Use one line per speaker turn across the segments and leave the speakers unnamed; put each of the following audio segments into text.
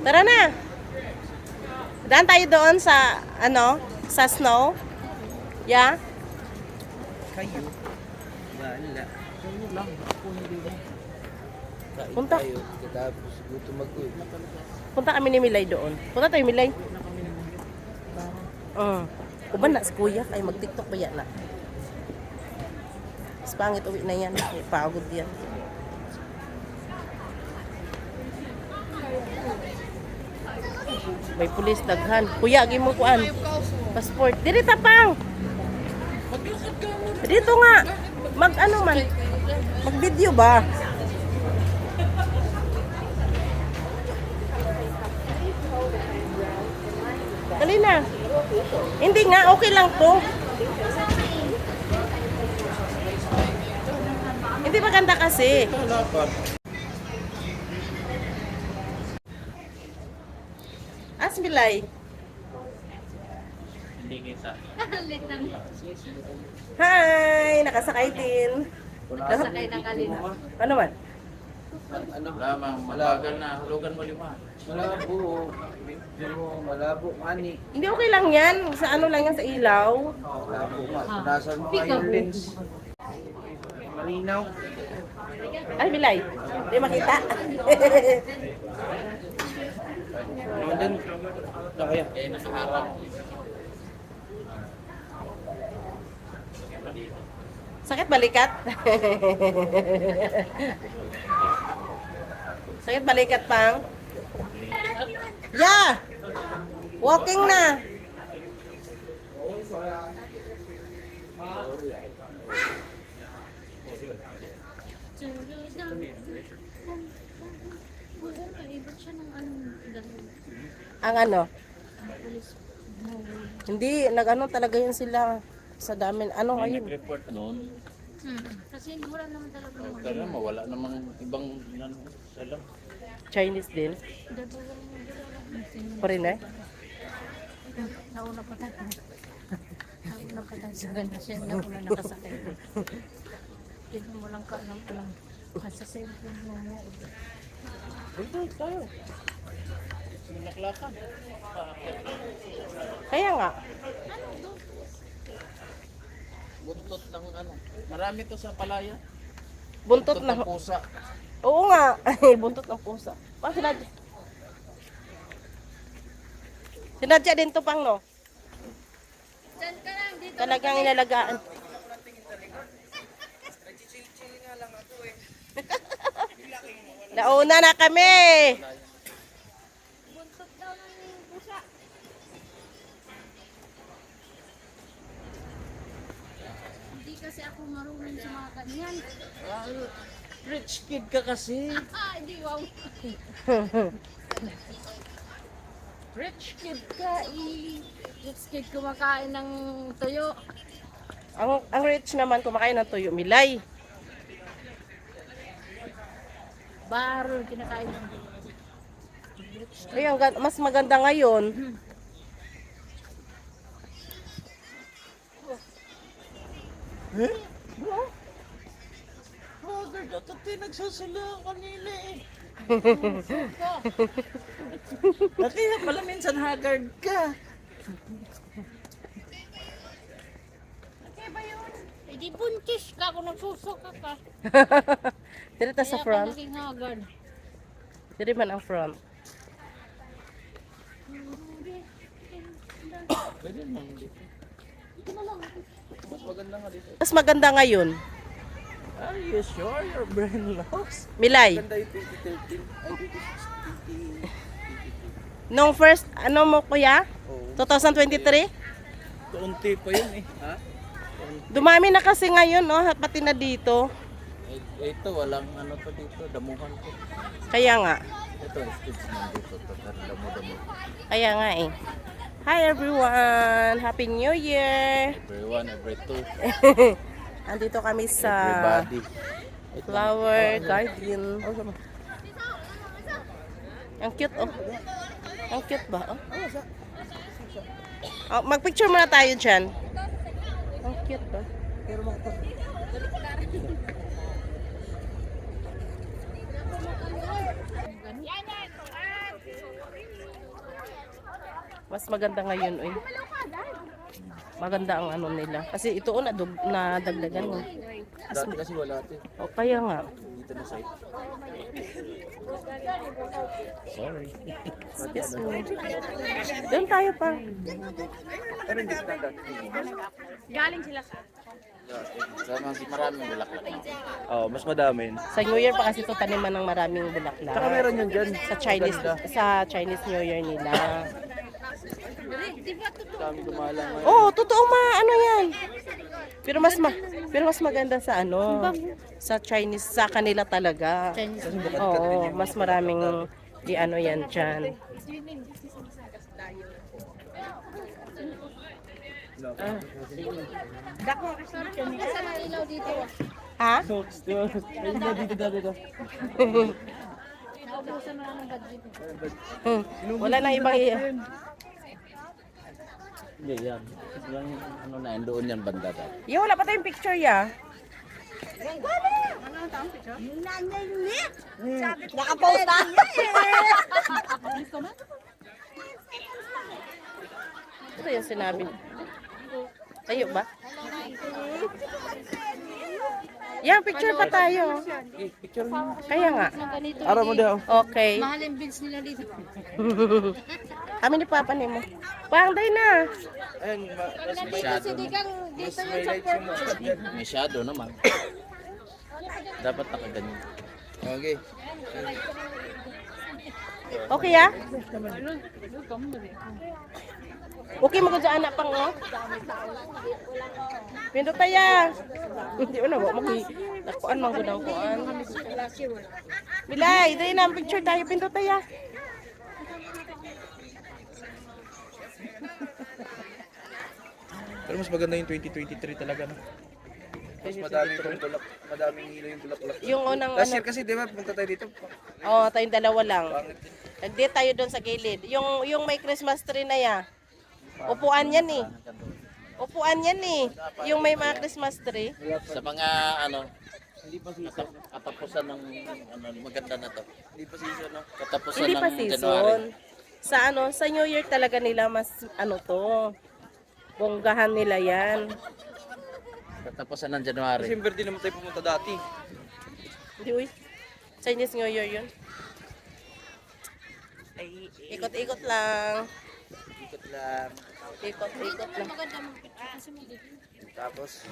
Tara na. Daan tayo doon sa, ano, sa snow. Yeah?
Kayo. Wala. Kayo lang. Ako hindi mo. Kain
Punta.
tayo. Katapos gusto mag-uwi.
Punta kami ni Milay doon. Punta tayo, Milay. Uban na si Kuya. Ay, mag-tiktok ba yan na? Mas pangit uwi na yan. Ay, pagod yan. May pulis daghan. Kuya, agi mo kuan. Passport. Diri tapang. Dito nga. Mag ano man. Mag video ba? Dali na. Hindi nga, okay lang to. Hindi maganda kasi. Asmilay.
Hindi kita.
Hi! Nakasakay din.
Sakay ng kalina.
Ano man?
Ano? Lamang, malagal na. Hulugan mo 5. Malabo. Malabo. Mani.
Hindi okay lang yan. Sa ano lang yan, sa ilaw.
Malabo nga. Nasaan mo yung lens? Malinaw.
Ay, Milay. Hindi makita.
Ano din? Kaya. Nakaharap.
Sakit balikat? Sakit balikat, pang? Yeah! Walking na. Ang ano? Hindi, nag-ano talaga yun sila sa dami. Ano ngayon?
Report noon.
Kasi wala naman talaga naman.
Kaya mawala namang ibang salam.
Chinese din. Foreigner?
Nauna pa tayo. Nauna pa tayo sa ganda siya. Nauna nakasakay. Tignan mo lang ka lang lang. Sa cellphone mo.
Dito tayo. Sinaklakan.
Kaya nga.
Buntot ng ano. Marami to sa palaya.
Buntot
ng
na.
pusa.
Oo nga. Ay, buntot ng pusa. Pang sinadya. Sinadya din to, pang, no?
Diyan ka lang. Dito
Talagang inalagaan. Nauna na kami.
buntot daw ng pusa. Hindi kasi ako marunong sa mga kanyan.
Rich kid ka kasi.
Hindi wow.
Rich kid ka.
Rich kid kumakain ng tuyo.
Ang rich naman kumakain ng tuyo, Milay.
Baro kinakain ng
Ay, mas maganda ngayon.
Haggard at ati nagsasala kanila eh. Kaya pala minsan haggard ka.
Okay ba yun? Eh di buntis ka kung nagsusuka ka.
Dito sa
Kaya ka
front.
naging haggard.
Dito man ang front.
Pwede naman dito. Mas maganda nga dito.
Mas maganda ngayon.
Are you sure your brain lost?
Milay.
Maganda yung 2013. Ay, 2016.
Nung first, ano mo kuya?
Oo.
2023?
Kaunti pa yun eh. Ha?
Dumami na kasi ngayon, no? Pati na dito.
Ito, walang ano pa dito. Damuhan ko.
Kaya nga.
Ito, stage nandito. Damo-damo.
Kaya nga eh. Hi everyone! Happy New Year!
Everyone, every two.
Andito kami sa
Everybody.
flower garden. Ang cute oh. Ang cute ba? Oh. Oh, magpicture muna tayo dyan. Ang cute ba? Mas maganda ngayon, eh. Maganda ang ano nila. Kasi ito nadagdagan mo.
Dati kasi wala ito.
O kaya nga.
Dito na site. Sorry.
Yes, mo. Doon tayo pa.
Pero hindi na dati.
Galing sila sa...
Sama si maraming bulaklak. Oo, mas madami.
Sa New Year pa kasi ito taniman ng maraming bulaklak.
Saka meron yun dyan.
Sa Chinese New Year nila.
Dami gumalang.
Oh, totoo ano yan. Pero mas maganda sa sa Chinese sa kanila talaga.
Chinese.
Oo, mas maraming ano yan diyan.
Saan ang ilaw dito?
Ha?
Dito.
Naubusan na lang ng budget.
Wala na ibang
Hindi yan. Yung ano na, doon yan banda dati.
wala pa tayong picture ya. Nakapost na. Ito yung sinabi. Tayo ba? Yan, picture pa tayo.
Picture mo.
Kaya nga.
Ganito.
Araw mo daw.
Okay.
Mahal yung bills nila dito.
Kami ni Papa Nemo. Pangday na.
Ayun,
Kasi di kang dito yun sa purpose.
may shadow naman. Dapat nakaganyan. Okay.
Okay ya? Okay mo dyan anak pang Pindot taya. Hindi na mo nakuan man gud ang kuan. Bilay, dai na ang picture tayo pindot taya.
Pero mas maganda yung 2023 talaga, no? Mas madaming hilo yung bulaklak.
Yung unang
Last year kasi, di ba, punta tayo dito.
oh, tayong dalawa lang. Nag-date tayo doon sa gilid. Yung may Christmas tree na ya. Upuan yan eh. Upuan yan eh. Yung may mga Christmas tree.
Sa mga hindi pa season. Katapusan ng maganda na to. Hindi pa season, no? Katapusan
Hindi pa
ng
season.
January.
Sa New Year talaga nila mas to. Bonggahan nila yan.
Katapusan ng January.
December din naman tayo pumunta dati.
Hindi uy. Chinese New Year yun. Ikot-ikot lang.
Ikot lang.
Ikot-ikot lang.
Maganda mag-picture kasi mo dito.
Tapos,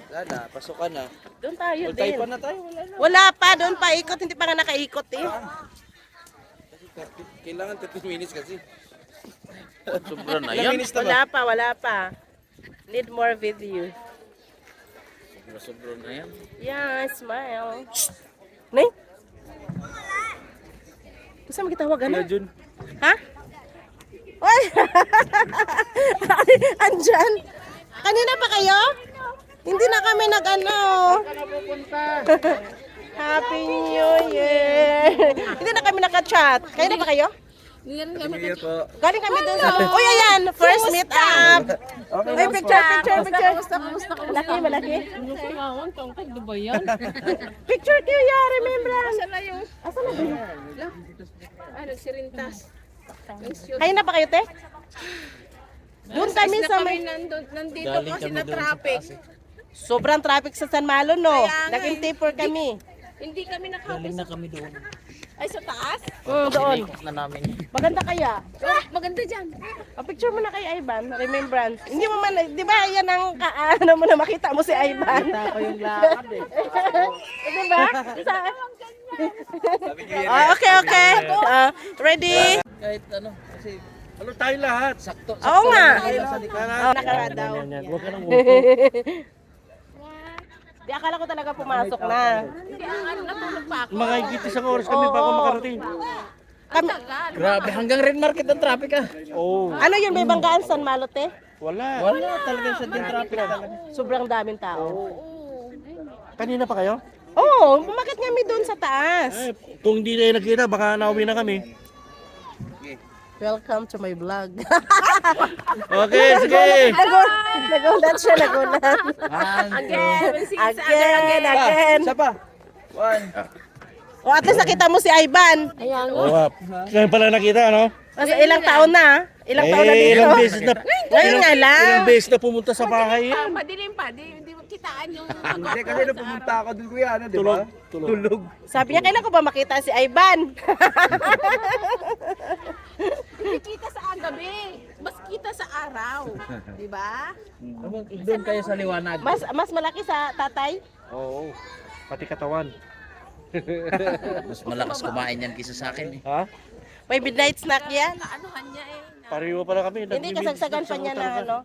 wala na, pasok ka na.
Doon tayo
Full tayo
din.
pa na tayo, wala na.
Wala pa, doon pa ikot. Hindi pa nga nakaikot eh.
Kasi kailangan 30 minutes kasi.
Sobra na
Ilang
yan.
minutes na ba?
Wala pa. Need more video.
Sobra na yan.
Yeah, smile. Nay? Gusto mo kitawag
Kuya
na?
Jun.
Ha? Oy! Andyan? Kanina pa kayo? Hindi na kami nag-ano. Happy New Year! Hindi na kami naka-chat. Kayo na ba kayo?
New Year po.
Galing kami dun sa... Uy, ayan! First meet up! Uy, picture. Malaki. Picture kayo, ya. Remembrance. Asan na yun? Asan na ba yun? Kayo na pa kayo, te? Doon kami sa may...
Nandito kasi na traffic.
Sobrang traffic sa San Malo, no? Naging taper kami.
Galing na kami doon.
Doon.
Ikot na namin.
Maganda kaya?
Maganda dyan.
Picture mo na kay Ivan, remembrance. Hindi mo man, di ba yan ang ano mo na makita mo si Ivan? Kita ko yung lakad eh. Di ba? Okay. Ready?
Kahit kasi
Ano tayo lahat?
sakto.
Oo nga.
Sa likanan.
Oo, nakaraan daw.
Huwag ka nang
Di, akala ko talaga pumasok na.
Mga higit isang oras kami bago makarating.
Kami,
Grabe, hanggang Red Market ang traffic ah.
Oh,
ano yun, may banggaan San Malote?
wala.
Wala talaga sa din traffic talaga.
Sobrang daming tao.
Kanina pa kayo?
Oo, umakit kami doon sa taas.
Kung hindi tayo nakita, baka nauwi na kami.
Welcome to my vlog.
Okay, sige.
Nagulat siya. Again.
Isa pa. One.
O, at least nakita mo si Ivan.
Oh, ngayon pala nakita, ano?
Kasi ilang taon na. Ilang taon na dito?
Ilang beses na,
Ngayon nga lang.
ilang beses na pumunta sa bahay yan.
Madilim pa, di mo kitaan yung
Hindi, kasi nung pumunta ako dun, kuya, ano, di
Tulog.
ba? Tulog.
Sabi niya, kailan ko ba makita si Ivan?
Hindi kita sa gabi. Mas kita sa araw. Di ba?
Doon kayo sa liwanag.
Mas malaki sa tatay?
Oo. Pati katawan.
Mas malakas kumain yan kisa sa akin eh.
Ha?
May midnight snack yan?
Naanuhan niya eh.
Pareho pala kami.
Hindi kasagsagan pa niya na ano?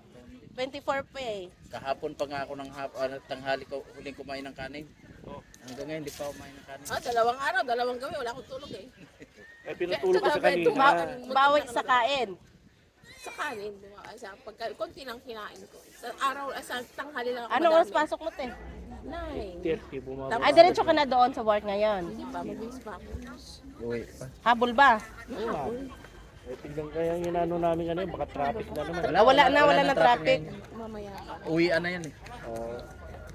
24 pa eh.
Kahapon pa nga ako ng tanghali ko huling kumain ng kanin. Hanggang ngayon hindi pa ako kumain ng kanin.
Dalawang araw, dalawang gabi. Wala akong tulog eh.
Eh, pinutulog ko sa kanina.
Bawi sa kain.
Sa kanin, konti lang kinain ko. Sa araw, sa tanghali lang ako
Anong oras pasok mo, te?
9.
30 bumaba.
Ay, diretso ka na doon sa work ngayon.
Hindi pa, mabilis pa ako.
Uwi pa.
Habol ba?
Eh, tignan kaya yung inano namin ano, baka traffic na naman.
Wala na traffic.
Mamaya pa.
Uwian na yan eh.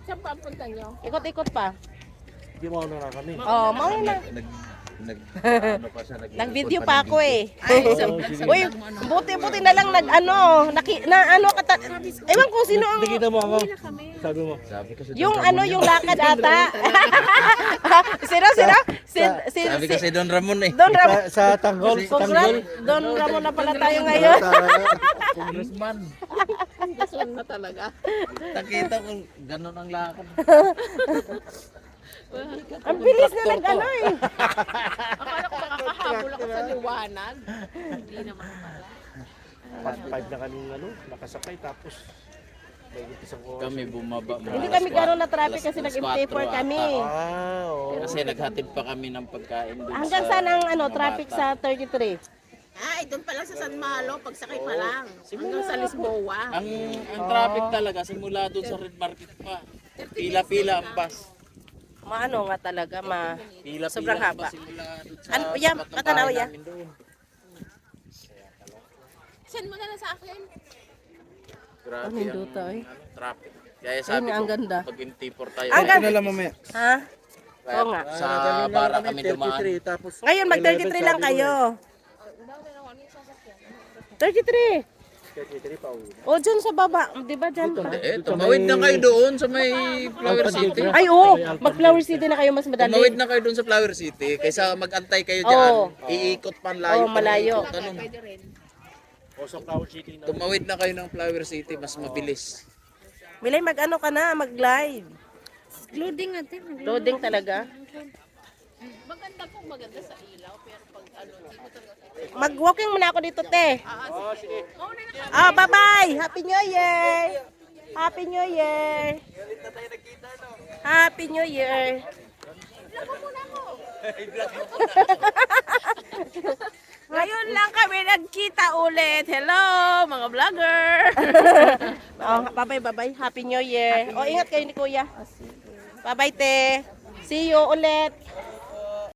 Saan pa ang punta niyo?
Ikot-ikot pa.
Hindi mo na kami.
Oh, mauwi na.
Ano pa siya,
Nag-video pa ako eh. Uy, buti na lang ewan ko sino ang,
Hindi kita mo ako. Sabi mo.
yung lakad ata. Sino?
Sabi kasi Don Ramon eh.
Don Ramon.
Sa tanggol.
Don Ramon na pala tayo ngayon.
Congressman.
Gason na talaga.
Nakita ko ganun ang lakad.
Ang bilis na nag-ano eh.
Akala ko makakahabol ako sa liwanag. Hindi naman pala.
Past 5 na kami nakasakay tapos may isang oras.
Kami bumaba.
Hindi kami gano'n na traffic kasi nag-import kami.
Ah, oo.
Kasi naghatid pa kami ng pagkain doon
Hanggang saan ang traffic sa 33?
Ay, doon pa lang sa San Malo, pagsakay pa lang. Hanggang sa Lisboa.
Ang traffic talaga simula doon sa Red Market pa. Pila-pila ang bus.
Maano nga talaga,
Pila-pila
sobrang
ang
haba.
bus simula doon sa
Ano, yan,
tapat ng
patanaw
bahay
yan.
namin doon.
Send mo na lang sa akin.
Grabe
Ang hinduta,
ang
eh.
traffic. Kaya sabi
Ayun, ang
ko,
ganda.
pag import tayo,
Ang ganda.
lang mamaya.
Ha? Oo nga.
sa bara kami dumaan.
Tapos
Ngayon, mag-33 lang kayo. 33.
33 pa uwi.
O, dyan sa baba. Di ba dyan?
Tumawid na kayo doon sa may Flower City.
Ay, oo. Mag-Flower City na kayo mas
Tumawid
madali.
na kayo doon sa Flower City. Kaysa mag-antay kayo dyan,
Oo.
iikot pa ang layo.
Oo, malayo.
pa ng ikot, ano.
Pwede rin.
O sa Flower City na.
Tumawid na kayo ng Flower City, mas mabilis.
Milay, mag-ano ka na, mag-live.
Loading natin.
Loading talaga.
Maganda po, maganda sa ilaw. Pero pag hindi mo talaga.
Mag-walking muna ako dito, te. Ah, bye-bye. Happy New Year. Happy New Year. Happy New Year.
Ngayon lang kami nagkita ulit. Hello, mga vlogger.
Oh, bye-bye. Happy New Year. Oh, ingat kayo ni Kuya. Bye-bye, te. See you ulit.